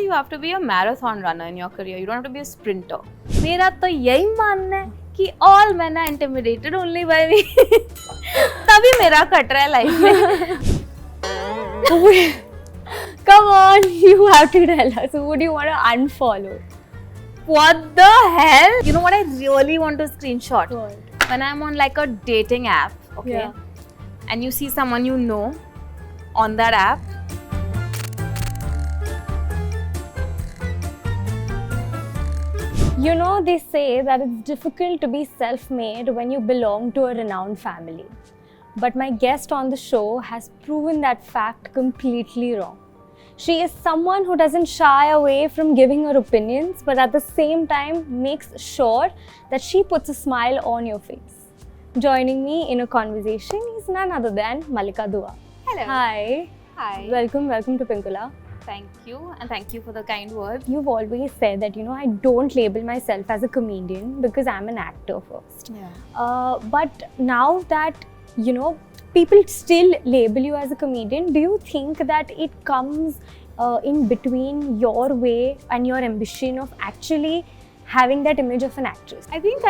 you have to be a marathon runner in your career. You don't have to be a sprinter. मेरा तो यही मानना है कि all men are intimidated only by me. तभी मेरा कट रहा है life में. Come on, you have to tell us. Who would you want to unfollow? What the hell? You know what I really want to screenshot? What? When I'm on like a dating app, okay, Yeah. and you see someone you know on that app. You know, they say that it's difficult to be self-made when you belong to a renowned family. But my guest on the show has proven that fact completely wrong. She is someone who doesn't shy away from giving her opinions, but at the same time makes sure that she puts a smile on your face. Joining me in a conversation is none other than Mallika Dua. Hello. Hi. Hi. Welcome to Pinkvilla. Thank you, and thank you for the kind words. You've always said that, I don't label myself as a comedian because I'm an actor first. Yeah. But now that, people still label you as a comedian, do you think that it comes in between your way and your ambition of actually having that image of an actress? I think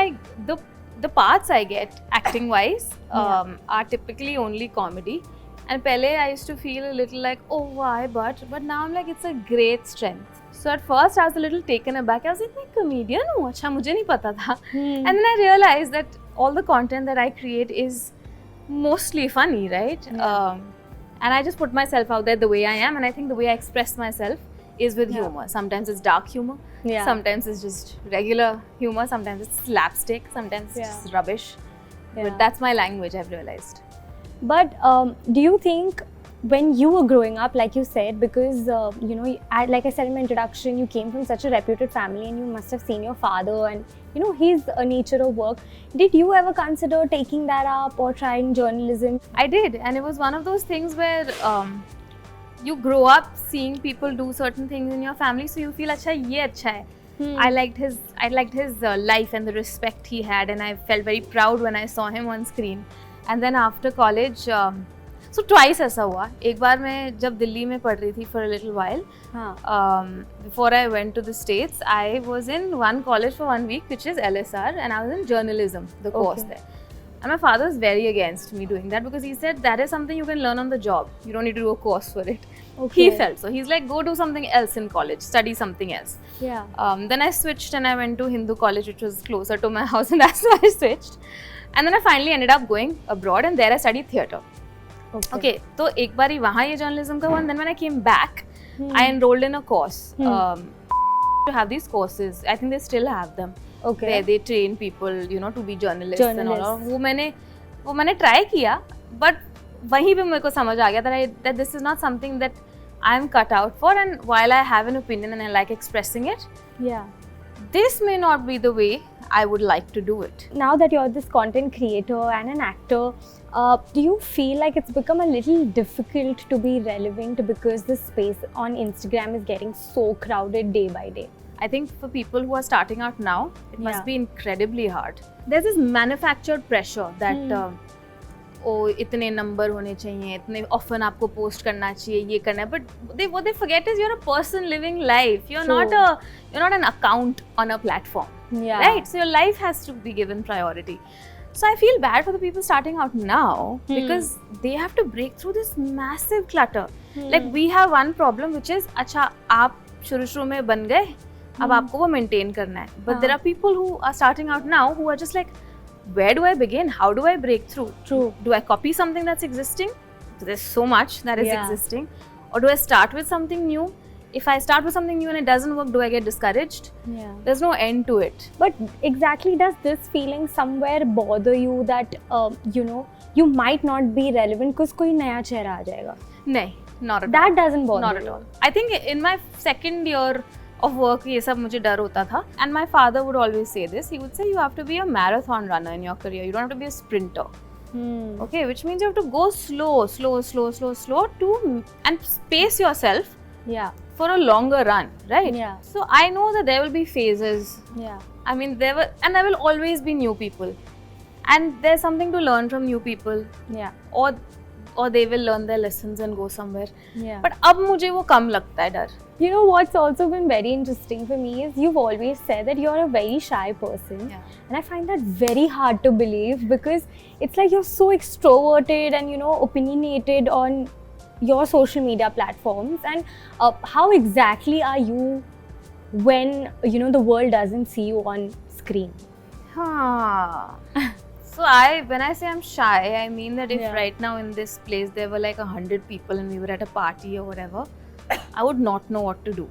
the parts I get acting wise are typically only comedy. And pehle I used to feel a little like, oh why, but now I'm like, it's a great strength. So at first I was a little taken aback. I was like, मैं comedian हूँ? अच्छा मुझे नहीं पता था. And then I realized that all the content that I create is mostly funny, right? Yeah. And I just put myself out there the way I am, and I think the way I express myself is with humor. Sometimes it's dark humor, sometimes it's just regular humor, sometimes it's slapstick, sometimes it's just rubbish. But that's my language, I've realized. But do you think when you were growing up, like you said, because like I said in my introduction, you came from such a reputed family and you must have seen your father and his nature of work. Did you ever consider taking that up or trying journalism? I did, and it was one of those things where you grow up seeing people do certain things in your family, so you feel acha ye acha hai. I liked his life and the respect he had, and I felt very proud when I saw him on screen. And then after college, so twice ऐसा हुआ. एक बार मैं जब दिल्ली में पढ़ रही थी for a little while, before I went to the States, I was in one college for 1 week, which is LSR, and I was in journalism, the course there. And my father was very against me doing that because he said that is something you can learn on the job. You don't need to do a course for it. He felt so. He's like, go do something else in college, study something else. Yeah. Then I switched and I went to Hindu college, which was closer to my house, and that's why I switched. And then I finally ended up going abroad, and there I studied theatre. Okay, so एक बार ही वहाँ ये journalism का हुआ, and then when I came back, I enrolled in a course. To have these courses, I think they still have them. Okay. Where they train people, to be journalists and all. वो मैंने try किया, but वहीं पे मेरे को समझ आ गया that this is not something that I'm cut out for, and while I have an opinion and I like expressing it, this may not be the way I would like to do it. Now that you're this content creator and an actor, do you feel like it's become a little difficult to be relevant because the space on Instagram is getting so crowded day by day? I think for people who are starting out now, it must be incredibly hard. There's this manufactured pressure that इतने number होने चाहिए, इतने often आपको post करना चाहिए, ये करना है. But what they forget is you're a person living life. You're not an account on a platform. Right? So your life has to be given priority. So I feel bad for the people starting out now because they have to break through this massive clutter. Like we have one problem, which is अच्छा आप शुरू में बन गए, अब आपको वो maintain करना है. But there are people who are starting out now who are just like, where do I begin? How do I break through? True. Do I copy something that's existing? There's so much that is existing. Or do I start with something new? If I start with something new and it doesn't work, do I get discouraged? There's no end to it. But exactly, does this feeling somewhere bother you that, you might not be relevant because कोई नया चेहरा आ जाएगा? नहीं, not at all. That doesn't bother Not at all. I think in my second year of work, ये सब मुझे डर होता था. And my father would always say this. He would say, you have to be a marathon runner in your career. You don't have to be a sprinter. Okay, which means you have to go slow to and space yourself for a longer run, right? So I know that there will be phases. I mean, there will always be new people. And there's something to learn from new people. Or or they will learn their lessons and go somewhere. Yeah. But अब मुझे वो कम लगता है डर. You know what's also been very interesting for me is you've always said that you're a very shy person. Yeah. And I find that very hard to believe because it's like you're so extroverted and, you know, opinionated on your social media platforms. And how exactly are you when, you know, the world doesn't see you on screen? So when I say I'm shy, I mean that if right now in this place there were like 100 people and we were at a party or whatever, I would not know what to do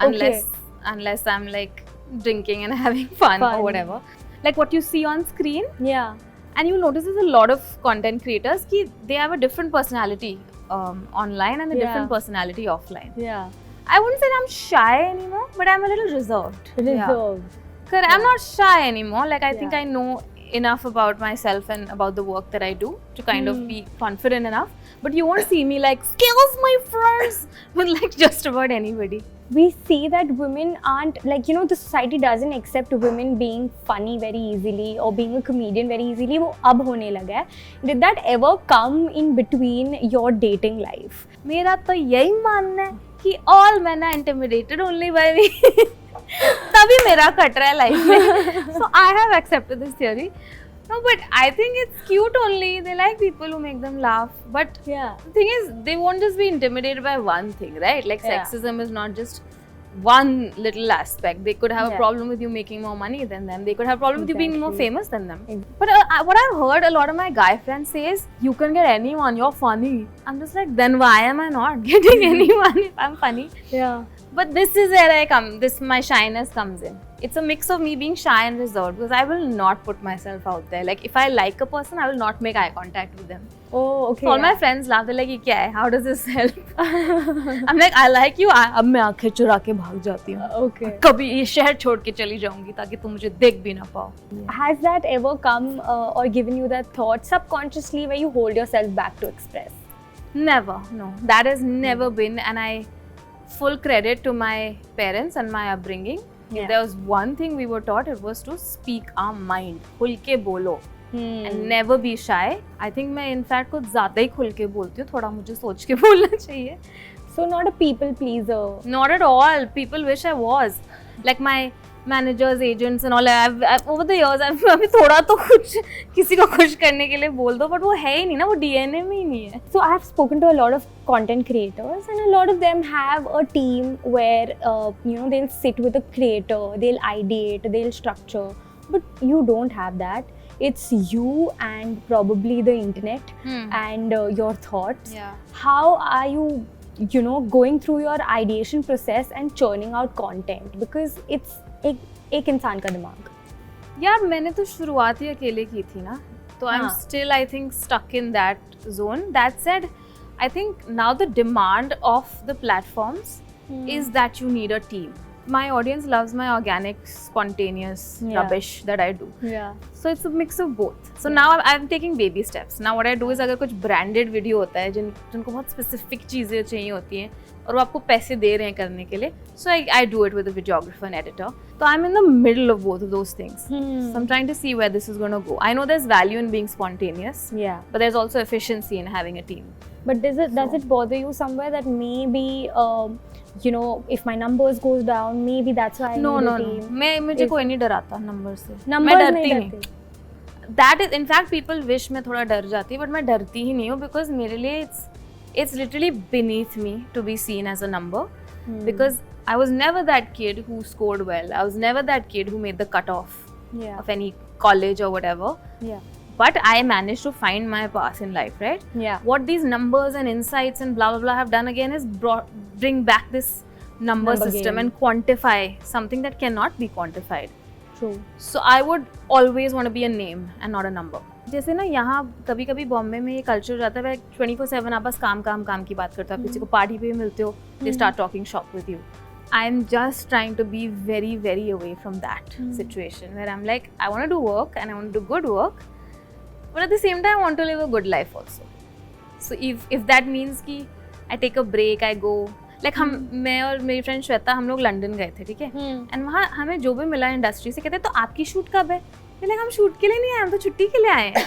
unless I'm like drinking and having fun or whatever. Like what you see on screen. Yeah. And you'll notice there's a lot of content creators ki they have a different personality online and a different personality offline. Yeah. I wouldn't say I'm shy anymore, but I'm a little reserved. Reserved. Because I'm not shy anymore. Like I think I know enough about myself and about the work that I do to kind of be confident enough. But you won't see me like, skills my friends, with like just about anybody. We see that women aren't, like, you know, the society doesn't accept women being funny very easily or being a comedian very easily. वो अब होने लगा है. Did that ever come in between your dating life? मेरा तो यही मानना है कि all men are intimidated only by me. तभी मेरा कट रहा है लाइफ में. So I have accepted this theory. No, but I think it's cute only. They like people who make them laugh. But the thing is, they won't just be intimidated by one thing, right? Like sexism is not just one little aspect. They could have a problem with you making more money than them. They could have a problem with you being more famous than them. But what I've heard a lot of my guy friends say is, you can get anyone, you're funny. I'm just like, then why am I not getting anyone if I'm funny? Yeah. But this is where my shyness comes in. It's a mix of me being shy and reserved because I will not put myself out there. Like if I like a person, I will not make eye contact with them. Oh, okay. So all my friends laugh. They're like, "ये क्या है? How does this help?" I'm like, "I like you. अब मैं आँखें चुरा के भाग जाती हूँ. Okay. कभी ये शहर छोड़ के चली जाऊँगी ताकि तुम मुझे देख भी ना पाओ." Has that ever come or given you that thought subconsciously where you hold yourself back to express? Never. No, that has never been, and I full credit to my parents and my upbringing. If there was one thing we were taught, it was to speak our mind. खुल के बोलो. And never be shy. I think मैं in fact कुछ ज़्यादा ही खुल के बोलती हूँ. थोड़ा मुझे सोच के बोलना चाहिए. So not a people pleaser. Not at all. People wish I was. Like my managers, agents and all. I've over the years, अभी थोड़ा तो कुछ किसी को खुश करने के लिए बोल दो, but वो है ही नहीं ना, वो DNA में ही नहीं है. So I have spoken to a lot of content creators, and a lot of them have a team where you know, they'll sit with a creator, they'll ideate, they'll structure, but you don't have that. It's you and probably the internet and your thoughts. Yeah. How are you, you know, going through your ideation process and churning out content? Because it's एक इंसान का दिमाग. यार मैंने तो शुरुआत ही अकेले की थी ना, तो I'm still I think stuck in that zone. That said, I think now the demand of the platforms is that you need a team. My audience loves my organic, spontaneous rubbish that I do. Yeah. So it's a mix of both. So now I'm taking baby steps. Now what I do is अगर कुछ branded video होता है जिनको बहुत specific चीज़ें चाहिए होती हैं और वो आपको पैसे दे रहे हैं करने के लिए, so I do it with a videographer and editor. So I'm in the middle of both of those things. So I'm trying to see where this is going to go. I know there's value in being spontaneous. Yeah. But there's also efficiency in having a team. But does it bother you somewhere that maybe you know, if my numbers goes down, maybe that's why I need a team? No. मुझे कोई नहीं डराता numbers से. Numbers मैं डरती नहीं. That is, in fact, people wish मैं थोड़ा डर जाती, but मैं डरती ही नहीं हूँ because मेरे लिए it's literally beneath me to be seen as a number because I was never that kid who scored well. I was never that kid who made the cutoff of any college or whatever. Yeah. But I managed to find my path in life, right? Yeah. What these numbers and insights and blah blah blah have done again is bring back this number system and quantify something that cannot be quantified. True. So I would always want to be a name and not a number. जैसे ना यहाँ कभी कभी बॉम्बे में ये culture हो जाता है 24/7 आप बस काम की बात करते हो, किसी को पार्टी पे भी मिलते हो, they start talking shop with you. I'm just trying to be very very away from that situation where I'm like, I want to do work and I want to do good work, but at the same time I want to live a good life also. So if that means कि I take a break, I go like मैं और मेरी friend Shweta हम लोग London गए थे, ठीक है, एंड वहाँ हमें जो भी मिला इंडस्ट्री से कहते तो आपकी शूट कब है, लाइक हम शूट के लिए नहीं आए, हम तो छुट्टी के लिए आए हैं.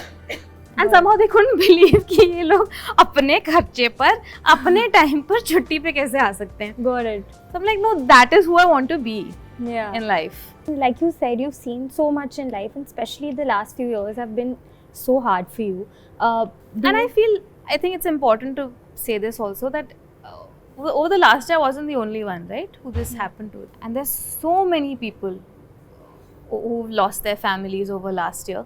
And somehow they couldn't believe कि ये लोग अपने खर्चे पर अपने टाइम पर छुट्टी पे कैसे आ सकते हैं. Got it. So I'm like, no, that is who I want to be in life. Like you said, you've seen so much in life, and especially the last few years have been so hard for you. And I think it's important to say this also, that over the last year I wasn't the only one, right, who this happened to. And there's so many people who've lost their families over last year,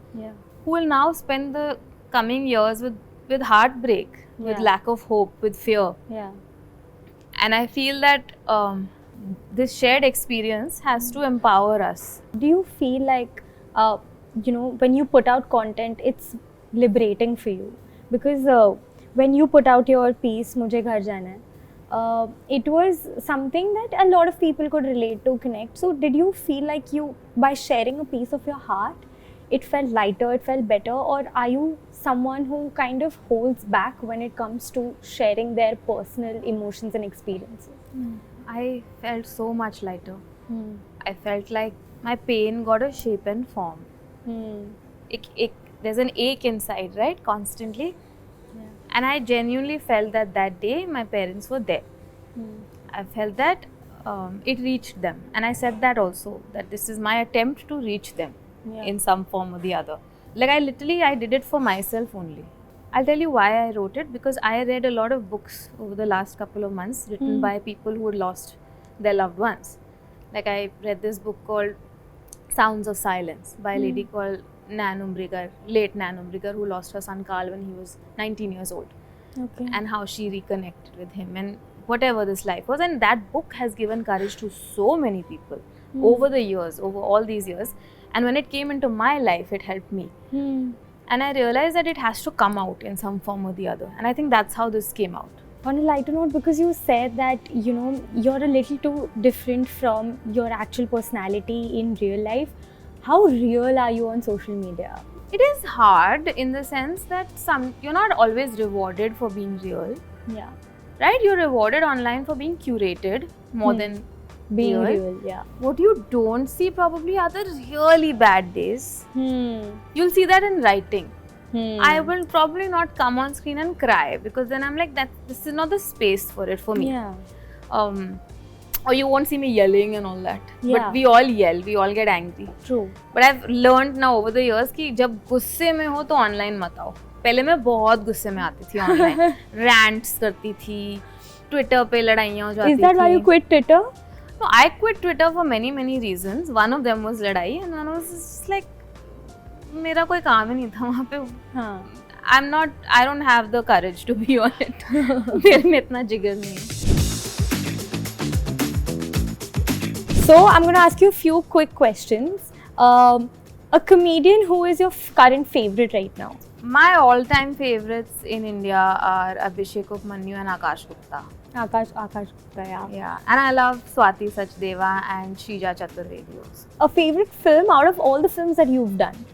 who will now spend the coming years with heartbreak, with lack of hope, with fear. And I feel that this shared experience has to empower us. Do you feel like, when you put out content, it's liberating for you? Because when you put out your piece, Mujhe Ghar Jana Hai, it was something that a lot of people could relate to, connect. So did you feel like by sharing a piece of your heart, it felt lighter, it felt better? Or are you someone who kind of holds back when it comes to sharing their personal emotions and experiences? I felt so much lighter. I felt like my pain got a shape and form. There's an ache inside, right? Constantly. And I genuinely felt that day my parents were there. I felt that it reached them. And I said that also, that this is my attempt to reach them in some form or the other. Like I did it for myself only. I'll tell you why I wrote it, because I read a lot of books over the last couple of months written by people who had lost their loved ones. Like I read this book called Sounds of Silence by a lady called late Nan Umbrigar, who lost her son Carl when he was 19 years old. And how she reconnected with him and whatever this life was. And that book has given courage to so many people over the years, over all these years. And when it came into my life, it helped me. And I realized that it has to come out in some form or the other. And I think that's how this came out. On a lighter note, because you said that, you're a little too different from your actual personality in real life, how real are you on social media? It is hard in the sense that you're not always rewarded for being real. Right? You're rewarded online for being curated more than being real. What you don't see probably are the really bad days. You'll see that in writing. I will probably not come on screen and cry, because then I'm like, this is not the space for it for me. Or you won't see me yelling and all that. But we all yell, we all get angry. True. But I've learned now over the years कि जब गुस्से में हो तो online मत आओ. पहले मैं बहुत गुस्से में आती थी online. Rants करती थी, Twitter पे लड़ाइयाँ हो जाती थी. Is that why you quit Twitter? No, I quit Twitter for many reasons. One of them was लड़ाई, and one was just like मेरा कोई काम ही नहीं था वहाँ पे. I don't have the courage to be on it. मेरे में इतना जिगर नहीं है. So I'm going to ask you a few quick questions. A comedian who is your current favorite right now? My all-time favorites in India are Abhishek Upmanyu and Akash Gupta. Akash Gupta, yeah. And I love Swati Sachdeva and Shrija Chaturvedi also. A favorite film out of all the films that you've done?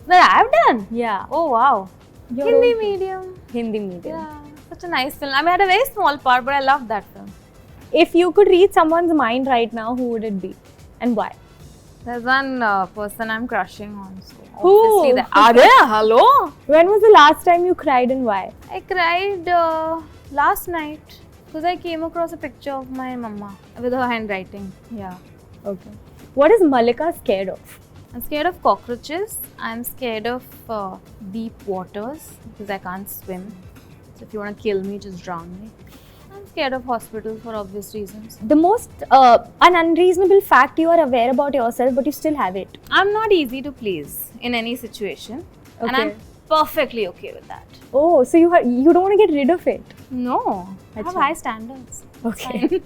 That I've done? Yeah. Oh wow. Hindi medium. Yeah. Such a nice film. I mean, I had a very small part, but I loved that film. If you could read someone's mind right now, who would it be? And why? There's one person I'm crushing on. So who? Hello? When was the last time you cried and why? I cried last night because I came across a picture of my mama with her handwriting. Yeah. Okay. What is Mallika scared of? I'm scared of cockroaches. I'm scared of deep waters because I can't swim. So if you want to kill me, just drown me. I'm scared of hospitals for obvious reasons. The most an unreasonable fact you are aware about yourself, but you still have it. I'm not easy to please in any situation. Okay. And I'm perfectly okay with that. Oh, so you don't want to get rid of it? No. I have high standards. Okay.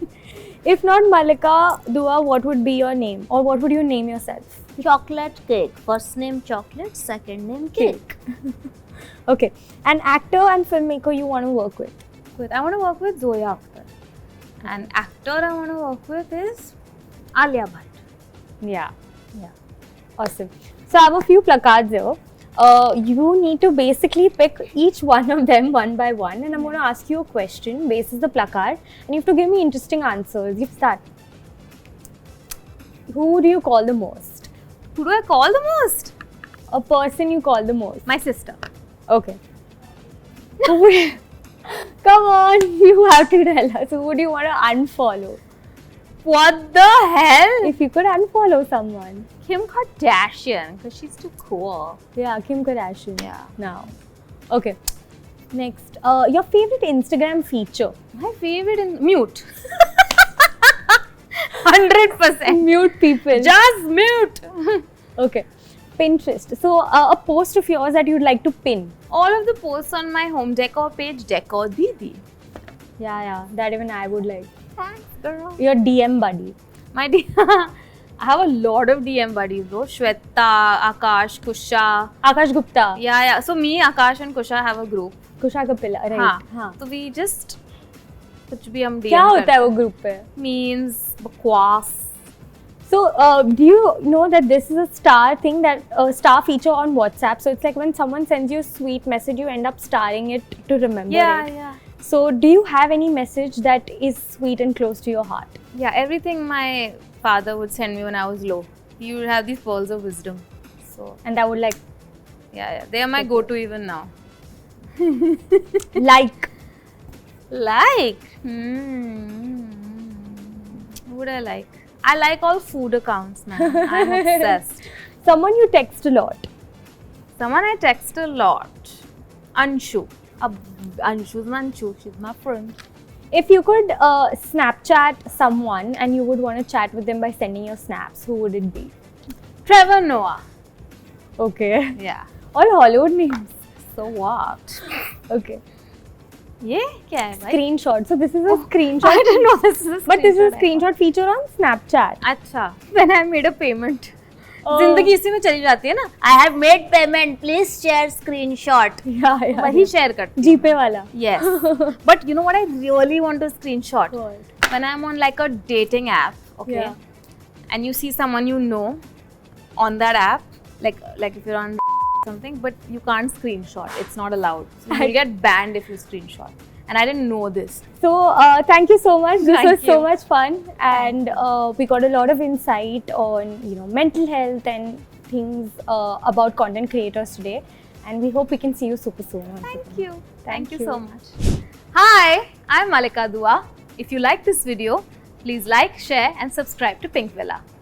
If not Mallika Dua, what would be your name? Or what would you name yourself? Chocolate cake. First name chocolate, second name cake. Okay. An actor and filmmaker you want to work with? I want to work with Zoya Akhtar. And actor I want to work with is Alia Bhatt. Yeah. Awesome. So I have a few placards here. You need to basically pick each one of them one by one, and I'm going to ask you a question based on the placard, and you have to give me interesting answers. You start. Who do you call the most? Who do I call the most? A person you call the most. My sister. Okay. Come on, you have to tell us. Who would you want to unfollow? What the hell? If you could unfollow someone. Kim Kardashian, because she's too cool. Yeah, Kim Kardashian. Yeah. Now. Okay. Next. Your favorite Instagram feature? My favorite in mute. 100%. Mute people. Just mute. Okay. Pinterest. So, a post of yours that you'd like to pin. All of the posts on my home decor page, Decor Didi. Yeah. That even I would like. Thanks, girl. Your DM buddy. My I have a lot of DM buddies, bro. Shweta, Akash, Kusha. Akash Gupta. Yeah. So me, Akash and Kusha have a group. Kusha Kapila. Right. हाँ. So we just कुछ भी हम DM क्या होता है वो group पे? Means बकवास. So, do you know that this is a star thing, that star feature on WhatsApp? So, it's like when someone sends you a sweet message, you end up starring it to remember it. Yeah. So, do you have any message that is sweet and close to your heart? Yeah, everything my father would send me when I was low. He would have these pearls of wisdom. So, And that would like... yeah. They are my go-to even now. Like? Who would I like? I like all food accounts, man. I'm obsessed. Someone you text a lot. Someone I text a lot. Anshu. Anshu's Anshu. She's my friend. If you could Snapchat someone and you would want to chat with them by sending your snaps, who would it be? Trevor Noah. Okay. Yeah. All Hollywood names. So what? Okay. ये क्या है भाई? Screenshot. So this is a screenshot. I didn't know this is a screenshot. But this is a screenshot feature on Snapchat. अच्छा. When I made a payment. Oh. जिंदगी इसी में चली जाती है ना. I have made payment. Please share screenshot. Yeah. वही share करती. GPay वाला. Yes. But you know what I really want to screenshot? What? When I'm on like a dating app, okay, Yeah. and you see someone you know on that app, like if you're on something, but you can't screenshot. It's not allowed. So you'll get banned if you screenshot. And I didn't know this. So thank you so much. This Thank was so you. much fun, and we got a lot of insight on mental health and things about content creators today. And we hope we can see you super soon. Thank you. Thank you you. so much. Hi, I'm Mallika Dua. If you like this video, please like, share and subscribe to Pinkvilla.